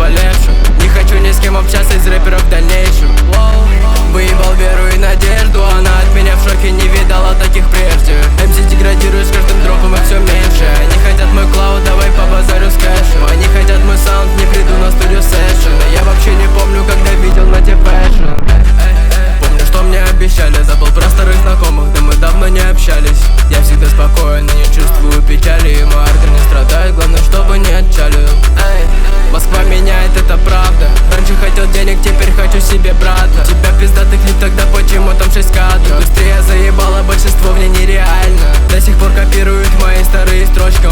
наболевшим. Не хочу ни с кем общаться из рэперов в дальнейшем. Выебал веру и надежду, она от меня в шоке, не видала таких прежде. MC деградирует с каждым дропом и все меньше. Они хотят мой клауд, давай побазарю с кэшем. Они хотят мой саунд, не приду на студию сессион. Я вообще не помню, когда видел на те фэшн. Помню, что мне обещали, забыл про старых знакомых, да мы давно не общались. Я всегда спокоен и не чувствую печали, и мой арт не страдает, главное, чтобы не отчалил. Москва меняет, это правда. Раньше хотел денег, теперь хочу себе брата. У тебя пиздатый клип, тогда почему там 6 кадров? Индустрия заебала, большинство мне нереально. До сих пор копируют мои старые строчки.